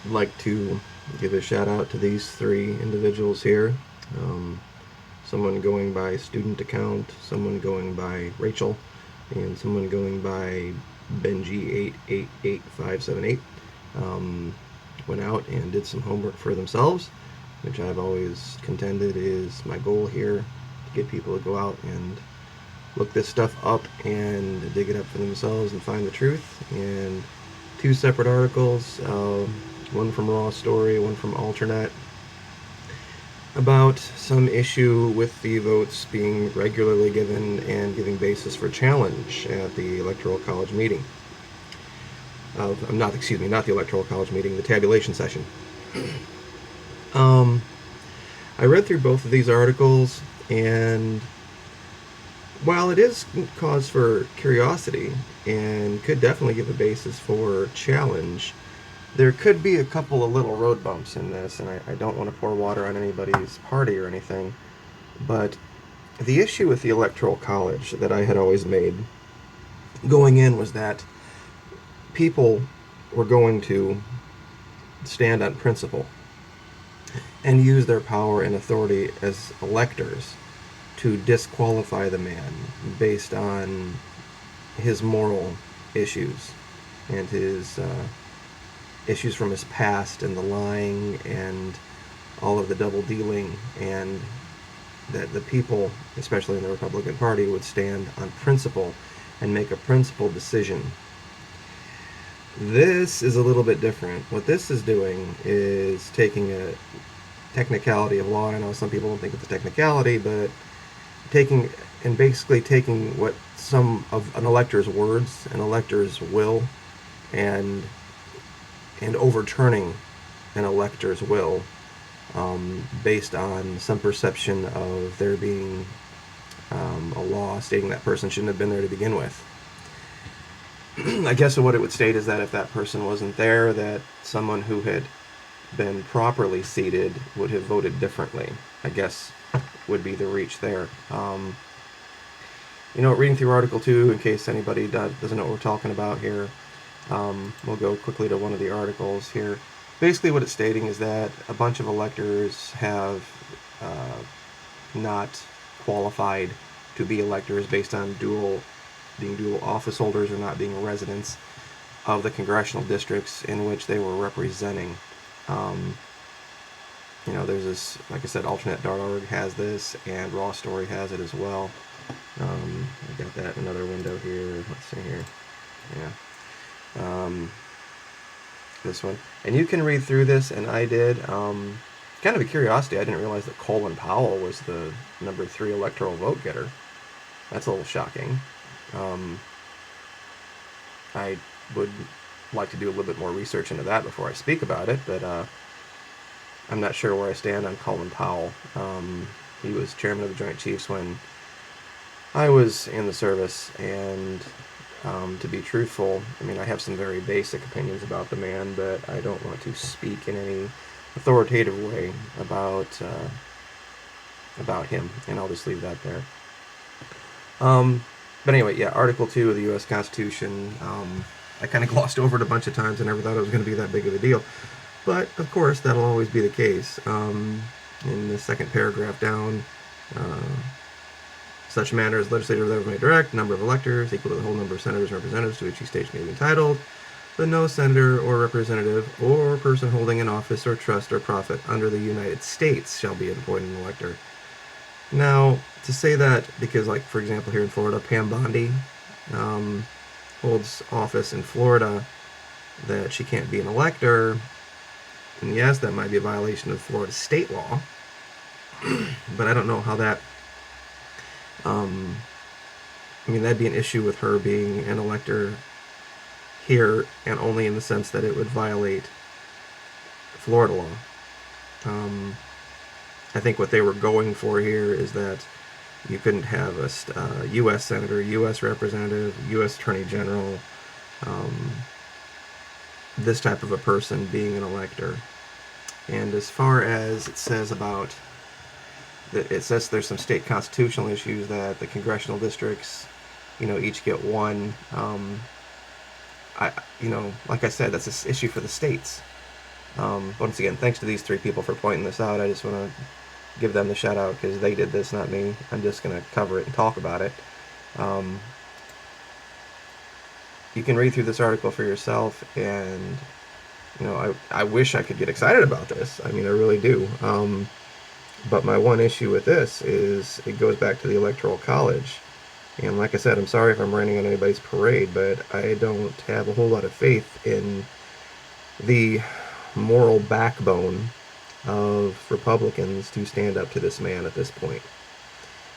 I'd like to give a shout out to these three individuals here. Um, Someone going by student account, someone going by Rachel, and someone going by Benji888578. Um, Went out and did some homework for themselves, which I've always contended is my goal here to get people to go out and look this stuff up and dig it up for themselves and find the truth. And two separate articles, one from Raw Story, one from Alternet, about some issue with the votes being regularly given and giving basis for challenge at the Electoral College meeting. Not the Electoral College meeting, the tabulation session. Um, I read through both of these articles, and while it is cause for curiosity and could definitely give a basis for challenge, there could be a couple of little road bumps in this, and I don't want to pour water on anybody's party or anything, but the issue with the Electoral College that I had always made going in was that people were going to stand on principle and use their power and authority as electors to disqualify the man based on his moral issues and his issues from his past and the lying and all of the double dealing, and that the people, especially in the Republican Party, would stand on principle and make a principled decision. This is a little bit different. What this is doing is taking a technicality of law. I know some people don't think it's a technicality, but basically taking what some of an elector's words, an elector's will, and overturning an elector's will based on some perception of there being a law stating that person shouldn't have been there to begin with. I guess what it would state is that if that person wasn't there, that someone who had been properly seated would have voted differently, I guess would be the reach there. Reading through Article 2, in case anybody doesn't know what we're talking about here, we'll go quickly to one of the articles here. Basically what it's stating is that a bunch of electors have not qualified to be electors based on being dual office holders or not being residents of the congressional districts in which they were representing. There's this, like I said, alternate.org has this, and Raw Story has it as well. I got that in another window here. Let's see here. Yeah. This one. And you can read through this, and I did. Kind of a curiosity, I didn't realize that Colin Powell was the number 3 electoral vote getter. That's a little shocking. I would like to do a little bit more research into that before I speak about it, but I'm not sure where I stand on Colin Powell. He was chairman of the Joint Chiefs when I was in the service, and to be truthful, I have some very basic opinions about the man, but I don't want to speak in any authoritative way about him, and I'll just leave that there. But anyway, yeah, Article 2 of the U.S. Constitution, I kind of glossed over it a bunch of times. I never thought it was going to be that big of a deal. But, of course, that'll always be the case. In the second paragraph down, such manner as legislative level may direct, number of electors equal to the whole number of senators and representatives to which each state may be entitled, but no senator or representative or person holding an office or trust or profit under the United States shall be appointed an elector. Now, to say that, because, like, for example, here in Florida, Pam Bondi holds office in Florida, that she can't be an elector, and yes, that might be a violation of Florida state law, but I don't know how that, that'd be an issue with her being an elector here, and only in the sense that it would violate Florida law. I think what they were going for here is that you couldn't have a U.S. senator, U.S. representative, U.S. attorney general, this type of a person being an elector. And as far as it says about, it says there's some state constitutional issues that the congressional districts, each get one. Like I said, that's an issue for the states. Once again, thanks to these three people for pointing this out. I just want to give them the shout out because they did this, not me. I'm just going to cover it and talk about it. Um, you can read through this article for yourself, and I wish I could get excited about this. I mean, I really do. But my one issue with this is it goes back to the Electoral College. And like I said, I'm sorry if I'm raining on anybody's parade, but I don't have a whole lot of faith in the moral backbone of Republicans to stand up to this man at this point.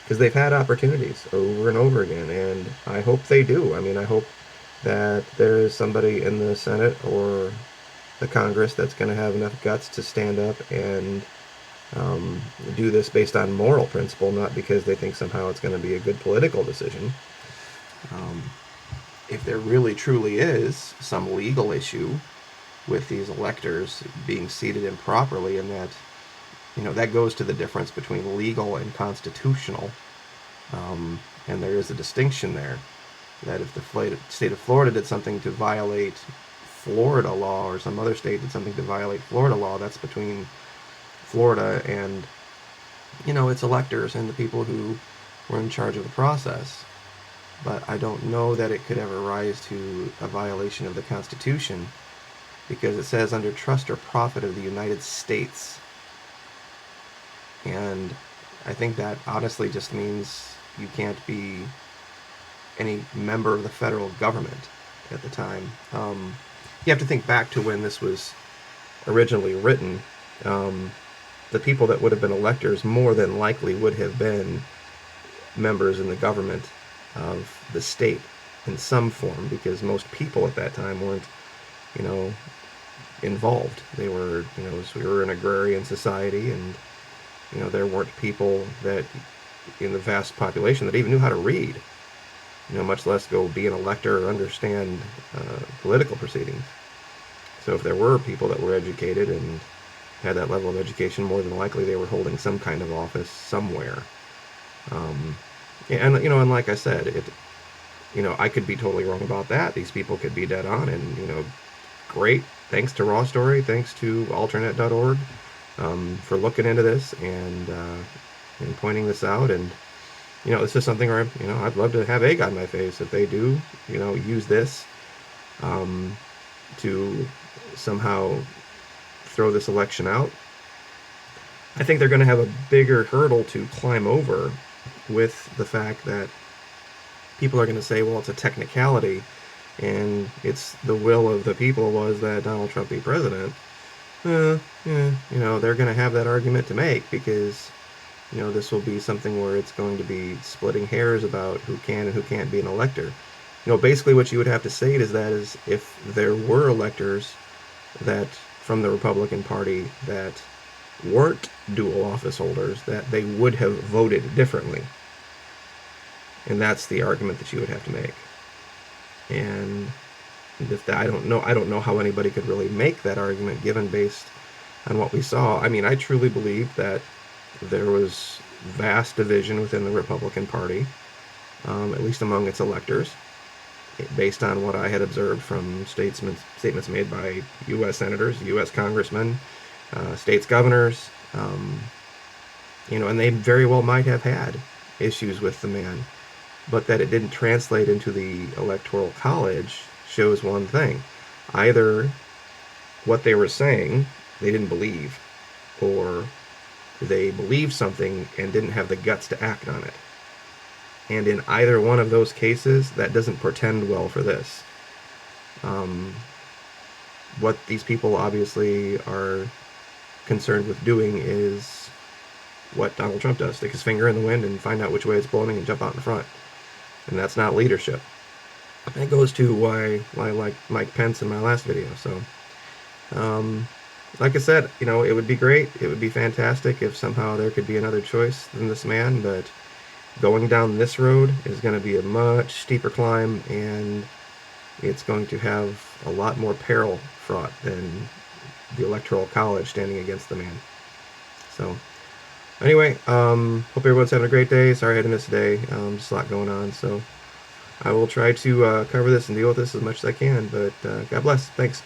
Because they've had opportunities over and over again, and I hope they do. I mean, I hope that there is somebody in the Senate or the Congress that's going to have enough guts to stand up and do this based on moral principle, not because they think somehow it's going to be a good political decision. If there really truly is some legal issue with these electors being seated improperly, and that that goes to the difference between legal and constitutional, and there is a distinction there. That if the state of Florida did something to violate Florida law, or some other state did something to violate Florida law, that's between Florida and its electors and the people who were in charge of the process. But I don't know that it could ever rise to a violation of the Constitution, because it says under trust or profit of the United States. And I think that honestly just means you can't be any member of the federal government at the time. You have to think back to when this was originally written. The people that would have been electors more than likely would have been members in the government of the state in some form, because most people at that time weren't, involved. They were, we were an agrarian society, and there weren't people that in the vast population that even knew how to read, much less go be an elector or understand political proceedings. So if there were people that were educated and had that level of education, more than likely they were holding some kind of office somewhere. And like I said, I could be totally wrong about that. These people could be dead on, and great. Thanks to Raw Story, thanks to alternate.org for looking into this and pointing this out. And this is something where I'd love to have egg on my face if they do use this to somehow throw this election out. I think they're going to have a bigger hurdle to climb over with the fact that people are going to say, well, it's a technicality, and it's the will of the people was that Donald Trump be president. They're going to have that argument to make, because this will be something where it's going to be splitting hairs about who can and who can't be an elector. Basically what you would have to say is that is if there were electors that from the Republican Party that weren't dual office holders, that they would have voted differently. And that's the argument that you would have to make. And if that, I don't know how anybody could really make that argument given based on what we saw. I mean, I truly believe that there was vast division within the Republican Party, at least among its electors, based on what I had observed from statements made by U.S. senators, U.S. congressmen, states governors, and they very well might have had issues with the man. But that it didn't translate into the Electoral College shows one thing. Either what they were saying they didn't believe, or they believed something and didn't have the guts to act on it. And in either one of those cases, that doesn't portend well for this. What these people obviously are concerned with doing is what Donald Trump does. Stick his finger in the wind and find out which way it's blowing and jump out in front. And that's not leadership. That goes to why I like Mike Pence in my last video. So, like I said, it would be great. It would be fantastic if somehow there could be another choice than this man, but going down this road is going to be a much steeper climb, and it's going to have a lot more peril fraught than the Electoral College standing against the man. So, anyway, hope everyone's having a great day. Sorry I had to miss today. Just a lot going on, so I will try to cover this and deal with this as much as I can, but God bless. Thanks.